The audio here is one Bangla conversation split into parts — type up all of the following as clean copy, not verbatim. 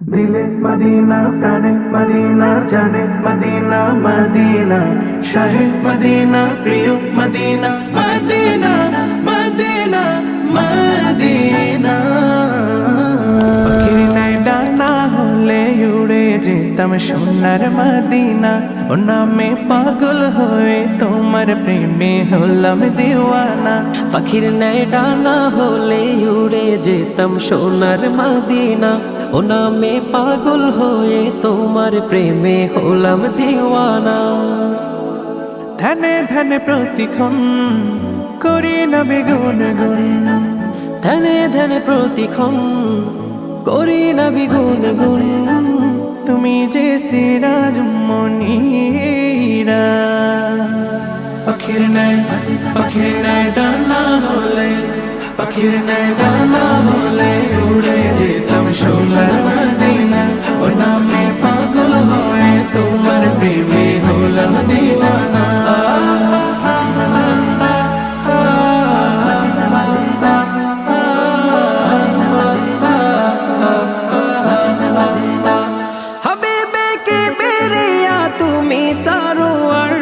দিলে মদিনা প্রাণে মদিনা জানে মদিনা মদিনা শাহে মদিনা প্রিয় মদিনা মদিনা মদিনা মদিনা পাখির নাই ডানা হলে উড়ে যেতাম সোনার মদিনা ও নামে পাগল হয়ে তোমার প্রেমে হলাম দিওয়ানা। পাখির ন্যায় ডানা হলে উড়ে যেতাম সোনার মদিনা ও নামে পাগল হয়ে তোমার প্রেমে হলাম দিওয়ানা। ধ্যানে ধ্যানে প্রতিক্ষণ করি নবী গুনগুন, ধ্যানে ধ্যানে প্রতিক্ষণ করি নবী গুনগুন। তুমি যে সিরাজ মনিরা। পাখির নাই ডানা হলে, পাখির নাই ডানা হলে উড়ে যেতাম সোনার মদিনা ও নামে পাগল হয়ে তোমার প্রেমে হলাম দিওয়ানা। হাবিবে কে বেরিয়া তুমি সারোয়ার,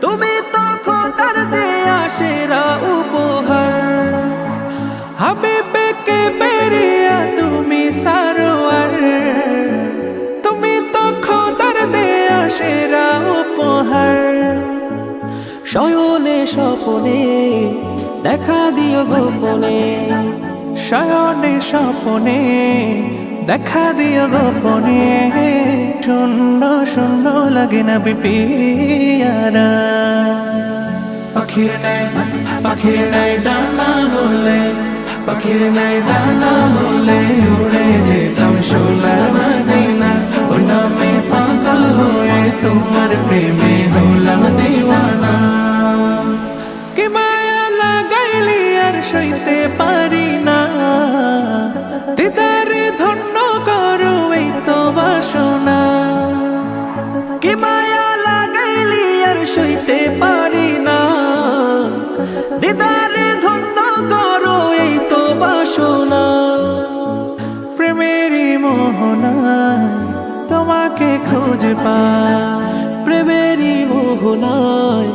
তুমি তো খোদার দেয়া সেরা উপহার। হাবিবে কে বেরিয়া তুমি সারোয়ার, তুমি তো খোদার দেয়া সেরা উপহার। শয়নে স্বপনে দেখা দিও গোপনে, শয়নে স্বপনে দেখা দিও গোপনে। শূন্য শূন্য লাগে না বিপিয়ারা। পাখির নাই ডানা হলে, পাখির নাই ডানা হলে উড়ে যেতাম সোনার মদিনা ওই নামে পাগল হয়ে তোমার প্রেমে হলাম দিওয়ানা। কি মায়া লাগাইলি আর সইতে পারি না, দিদারে ধন্য করো এই তো বাসনা। কি মায়া লাগাইলি আর সইতে পারি না, দিদারে ধন্য করো এই তো বাসনা। প্রেমেরই মোহনায় তোমাকে খুঁজে পাই, প্রেমেরই মোহনায়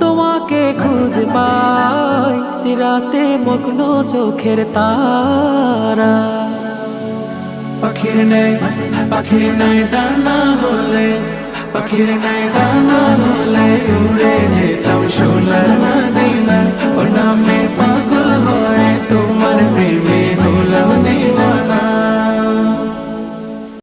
তোমাকে খুঁজে পাই। সিরাতে মগ্ন চোখের তারা। পাখির নাই ডানা হলে, পাখির নাই ডানা হলে উড়ে যেতাম সোনার মদিনা ওই নামে পাগল